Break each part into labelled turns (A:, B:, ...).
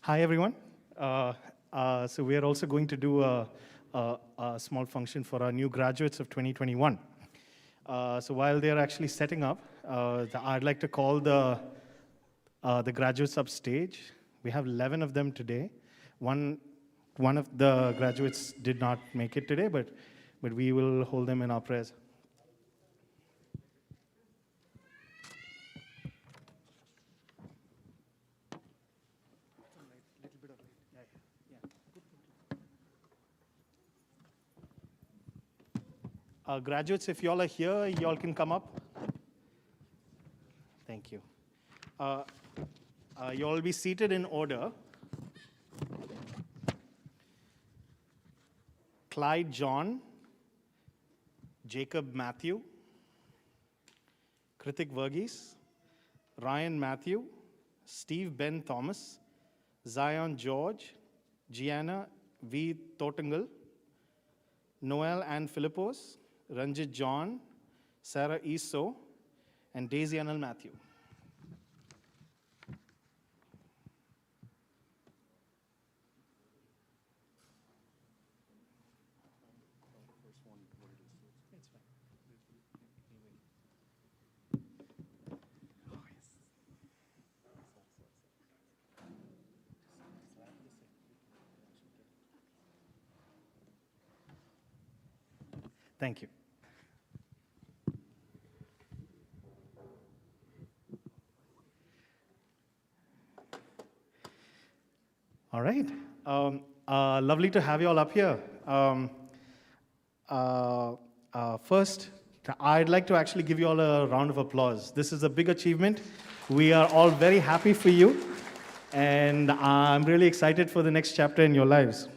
A: Hi, everyone. So we are also going to do a small function for our new graduates of 2021. So while they're actually setting up, I'd like to call the graduates up stage. We have 11 of them today. One of the graduates did not make it today, but we will hold them in our prayers. Graduates, if y'all are here, y'all can come up. Thank you. You all be seated in order. Clyde John, Jacob Matthew, Kritik Verghese, Ryan Matthew, Steve Ben Thomas, Zion George, Gianna V. Totangal, Noel Ann Philippos, Ranjit John, Sarah Eso, and Daisy Anil Matthew. Thank you. All right. Lovely to have you all up here. First, I'd like to actually give you all a round of applause. This is a big achievement. We are all very happy for you, and I'm really excited for the next chapter in your lives.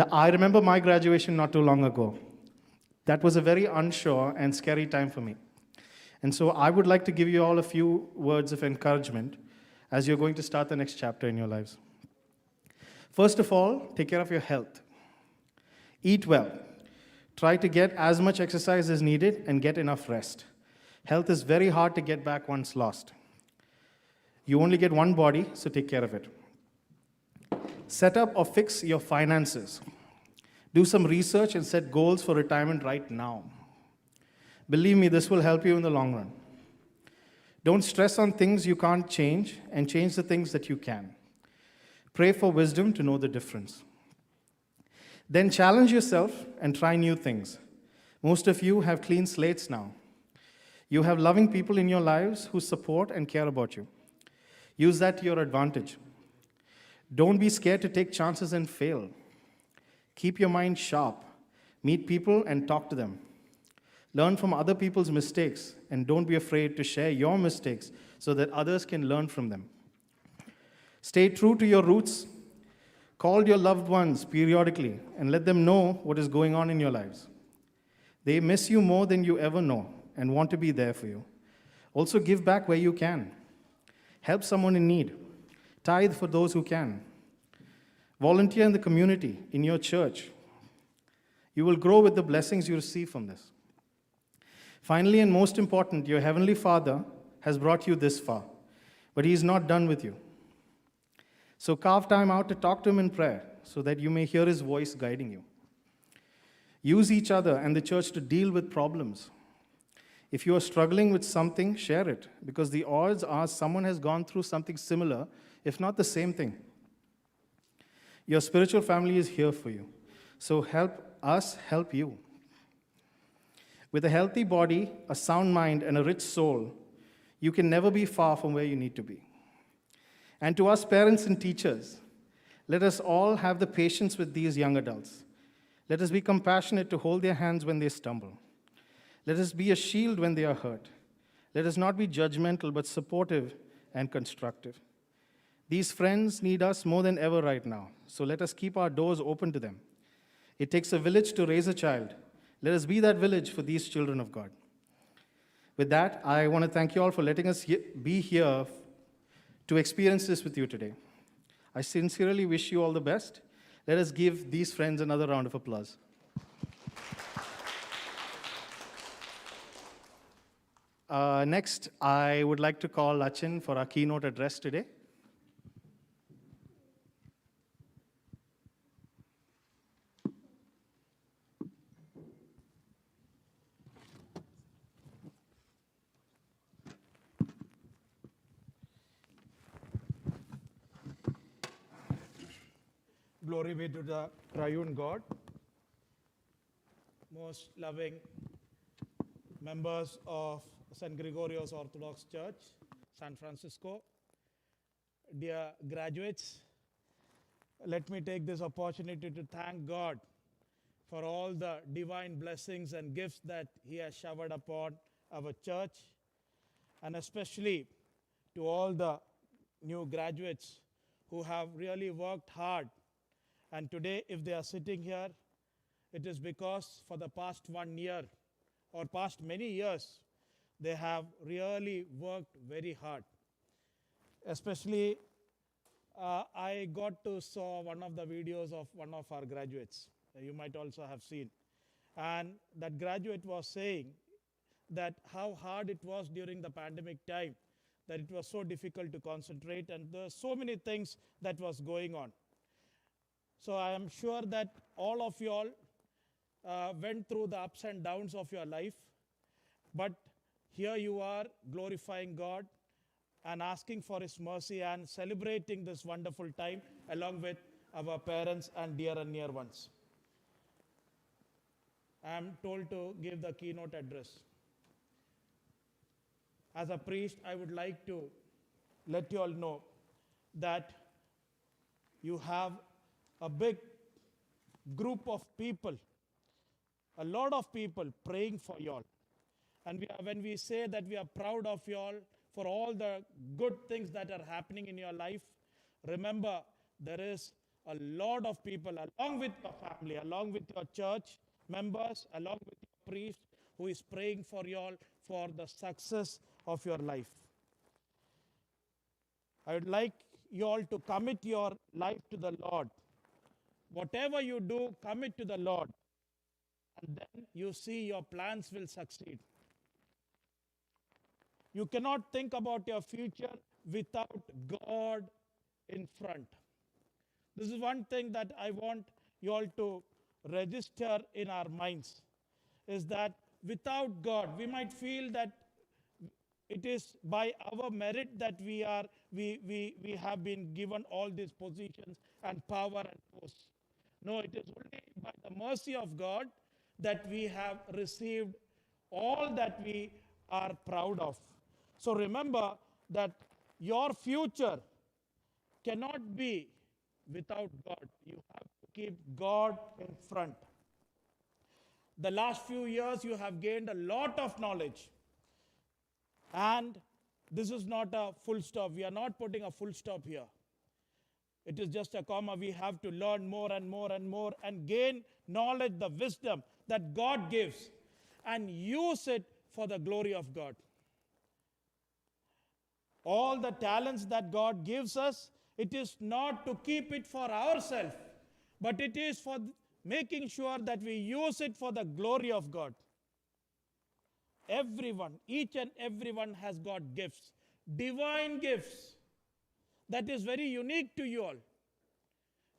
A: I remember my graduation not too long ago. That was a very unsure and scary time for me. And so I would like to give you all a few words of encouragement as you're going to start the next chapter in your lives. First of all, take care of your health. Eat well. Try to get as much exercise as needed and get enough rest. Health is very hard to get back once lost. You only get one body, so take care of it. Set up or fix your finances. Do some research and set goals for retirement right now. Believe me, this will help you in the long run. Don't stress on things you can't change and change the things that you can. Pray for wisdom to know the difference. Then challenge yourself and try new things. Most of you have clean slates now. You have loving people in your lives who support and care about you. Use that to your advantage. Don't be scared to take chances and fail. Keep your mind sharp. Meet people and talk to them. Learn from other people's mistakes, and don't be afraid to share your mistakes so that others can learn from them. Stay true to your roots. Call your loved ones periodically and let them know what is going on in your lives. They miss you more than you ever know and want to be there for you. Also, give back where you can. Help someone in need. Tithe for those who can. Volunteer in the community, in your church. You will grow with the blessings you receive from this. Finally, and most important, your Heavenly Father has brought you this far, but He is not done with you. So carve time out to talk to Him in prayer so that you may hear His voice guiding you. Use each other and the church to deal with problems. If you are struggling with something, share it, because the odds are someone has gone through something similar, if not the same thing. Your spiritual family is here for you, so help us help you. With a healthy body, a sound mind, and a rich soul, you can never be far from where you need to be. And to us parents and teachers, let us all have the patience with these young adults. Let us be compassionate to hold their hands when they stumble. Let us be a shield when they are hurt. Let us not be judgmental, but supportive and constructive. These friends need us more than ever right now, so let us keep our doors open to them. It takes a village to raise a child. Let us be that village for these children of God. With that, I want to thank you all for letting us be here to experience this with you today. I sincerely wish you all the best. Let us give these friends another round of applause. Next, I would like to call Achin for our keynote address today.
B: Glory be to the triune God. Most loving members of St. Gregorios Orthodox Church, San Francisco, dear graduates, let me take this opportunity to thank God for all the divine blessings and gifts that He has showered upon our church, and especially to all the new graduates who have really worked hard. And today, if they are sitting here, it is because for the past 1 year or past many years, they have really worked very hard. Especially, I got to saw one of the videos of one of our graduates. You might also have seen. And that graduate was saying that how hard it was during the pandemic time, that it was so difficult to concentrate, and there were so many things that was going on. So I am sure that all of you all went through the ups and downs of your life, but here you are glorifying God and asking for His mercy and celebrating this wonderful time along with our parents and dear and near ones. I am told to give the keynote address. As a priest, I would like to let you all know that you have a big group of people, a lot of people praying for you all. And when we say that we are proud of you all for all the good things that are happening in your life, remember there is a lot of people along with your family, along with your church members, along with your priest, who is praying for you all for the success of your life. I would like you all to commit your life to the Lord. Whatever you do, commit to the Lord. And then you see your plans will succeed. You cannot think about your future without God in front. This is one thing that I want you all to register in our minds, is that without God, we might feel that it is by our merit that we have been given all these positions and power and posts. No, it is only by the mercy of God that we have received all that we are proud of. So remember that your future cannot be without God. You have to keep God in front. The last few years, you have gained a lot of knowledge. And this is not a full stop. We are not putting a full stop here. It is just a comma. We have to learn more and more and more and gain knowledge, the wisdom that God gives, and use it for the glory of God. All the talents that God gives us, it is not to keep it for ourselves, but it is for making sure that we use it for the glory of God. Everyone, each and everyone has got gifts, divine gifts, that is very unique to you all.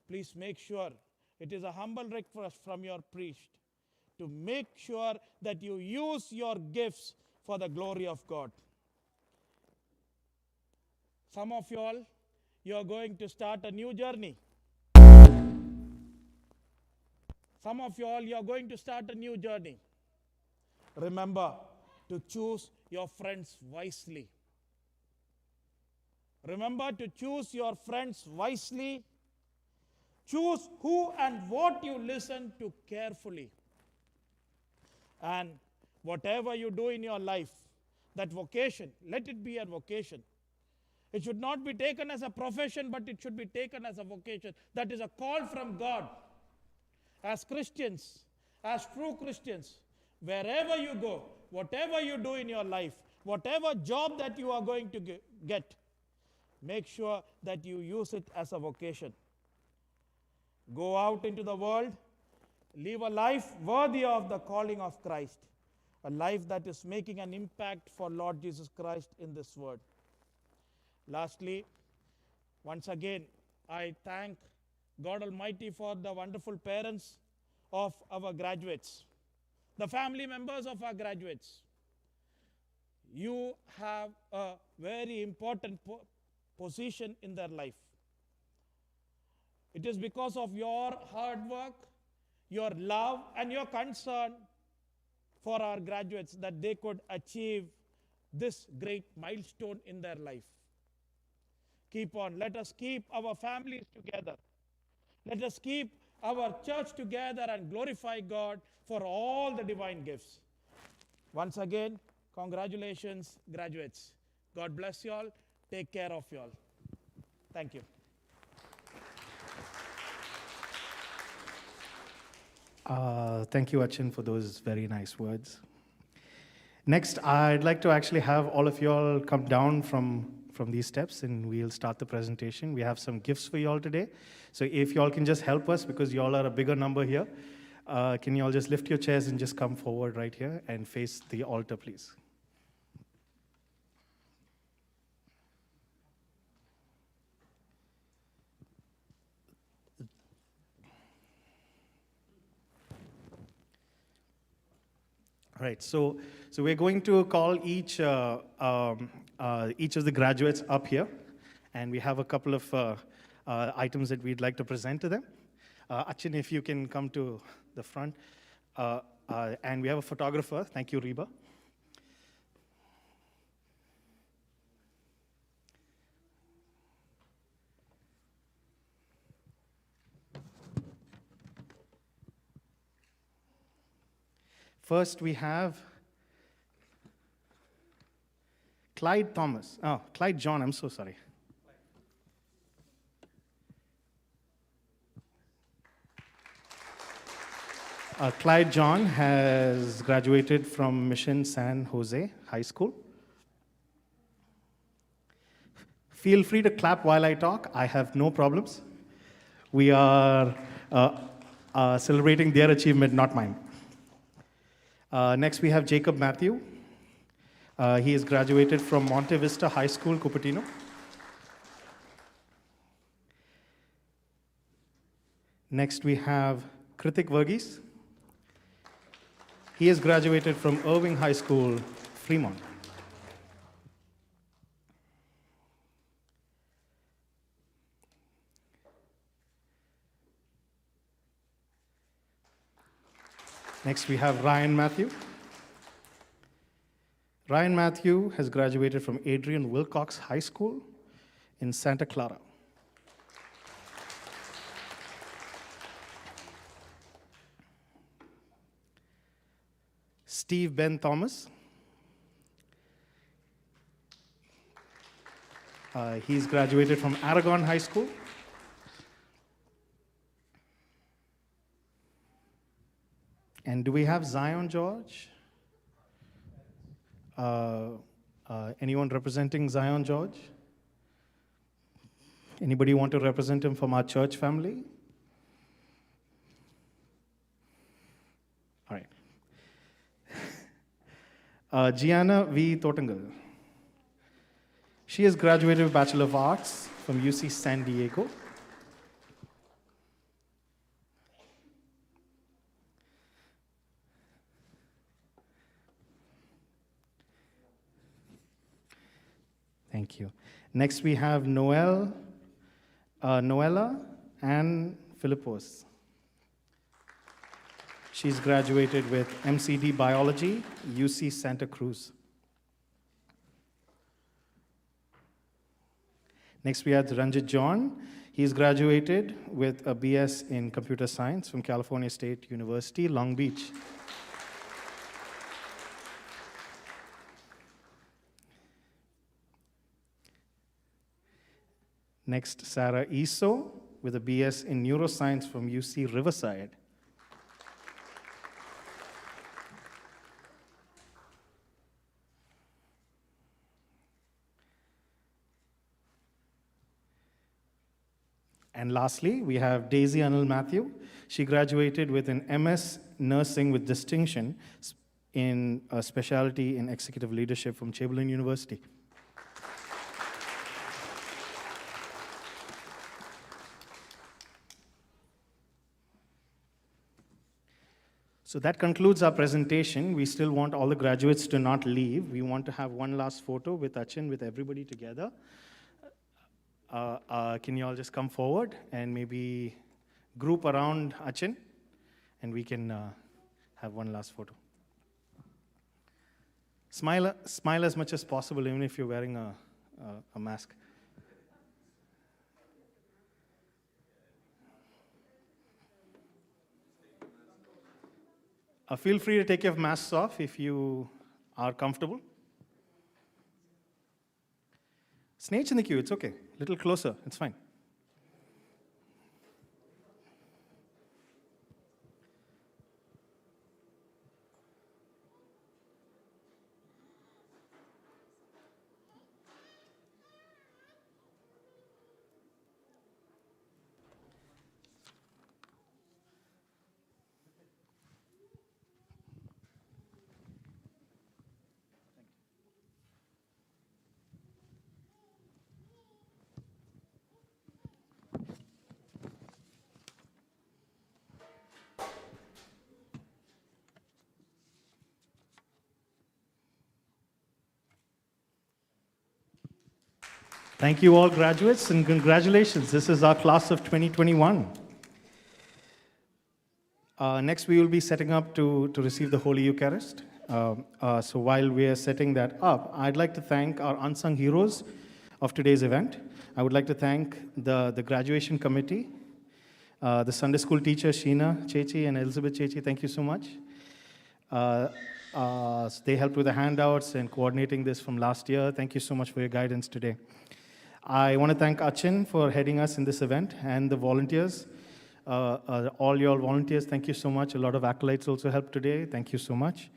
B: Please make sure, it is a humble request from your priest, to make sure that you use your gifts for the glory of God. Some of you all, you are going to start a new journey. Some of you all, you are going to start a new journey. Remember to choose your friends wisely. Remember to choose your friends wisely. Choose who and what you listen to carefully. And whatever you do in your life, that vocation, let it be a vocation. It should not be taken as a profession, but it should be taken as a vocation. That is a call from God. As Christians, as true Christians, wherever you go, whatever you do in your life, whatever job that you are going to get, make sure that you use it as a vocation. Go out into the world, live a life worthy of the calling of Christ, a life that is making an impact for Lord Jesus Christ in this world. Lastly, once again, I thank God Almighty for the wonderful parents of our graduates, the family members of our graduates. You have a very important position in their life. It is because of your hard work, your love, and your concern for our graduates that they could achieve this great milestone in their life. Keep on. Let us keep our families together. Let us keep our church together and glorify God for all the divine gifts. Once again, congratulations, graduates. God bless you all. Take care of you all. Thank you.
A: Thank you, Achin, for those very nice words. Next, I'd like to actually have all of you all come down from these steps, and we'll start the presentation. We have some gifts for you all today. So if you all can just help us, because you all are a bigger number here, can you all just lift your chairs and just come forward right here and face the altar, please? All right, so we're going to call each of the graduates up here, and we have a couple of items that we'd like to present to them. Achin, if you can come to the front. And we have a photographer. Thank you, Reba. First, we have Clyde Thomas. Oh, Clyde John, I'm so sorry. Clyde John has graduated from Mission San Jose High School. Feel free to clap while I talk. I have no problems. We are celebrating their achievement, not mine. Next, we have Jacob Matthew. He has graduated from Monte Vista High School, Cupertino. Next, we have Kritik Verghese. He has graduated from Irving High School, Fremont. Next, we have Ryan Matthew. Ryan Matthew has graduated from Adrian Wilcox High School in Santa Clara. Steve Ben Thomas. He's graduated from Aragon High School. And do we have Zion George? Anyone representing Zion George? Anybody want to represent him from our church family? All right. Gianna V. Totengal. She has graduated with Bachelor of Arts from UC San Diego. Thank you. Next, we have Noella Ann Philippos. She's graduated with MCD Biology, UC Santa Cruz. Next, we have Ranjit John. He's graduated with a BS in Computer Science from California State University, Long Beach. Next, Sarah Iso with a BS in Neuroscience from UC Riverside. And lastly, we have Daisy Anil Matthew. She graduated with an MS Nursing with distinction in a specialty in executive leadership from Chamberlain University. So that concludes our presentation. We still want all the graduates to not leave. We want to have one last photo with Achin, with everybody together. Can you all just come forward and maybe group around Achin, and we can have one last photo. Smile as much as possible, even if you're wearing a mask. Feel free to take your masks off if you are comfortable. Snakes in the queue, it's okay. A little closer, it's fine. Thank you all graduates, and congratulations. This is our class of 2021. Next, we will be setting up to receive the Holy Eucharist. So while we are setting that up, I'd like to thank our unsung heroes of today's event. I would like to thank the graduation committee, the Sunday school teacher, Sheena Chechi and Elizabeth Chechi. Thank you so much. They helped with the handouts and coordinating this from last year. Thank you so much for your guidance today. I want to thank Achin for heading us in this event, and the volunteers, all your volunteers, thank you so much. A lot of acolytes also helped today. Thank you so much.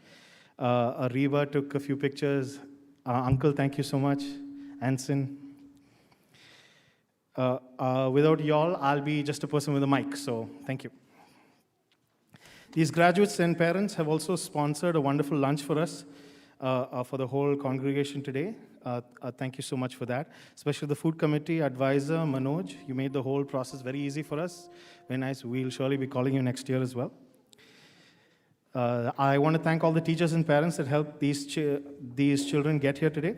A: Reva took a few pictures. Uncle, thank you so much. Anson. Without y'all, I'll be just a person with a mic, so thank you. These graduates and parents have also sponsored a wonderful lunch for us, for the whole congregation today. Thank you so much for that. Especially the food committee advisor, Manoj. You made the whole process very easy for us. Very nice. We'll surely be calling you next year as well. I want to thank all the teachers and parents that helped these children get here today.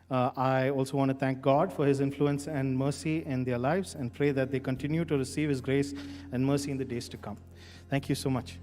A: I also want to thank God for his influence and mercy in their lives, and pray that they continue to receive his grace and mercy in the days to come. Thank you so much.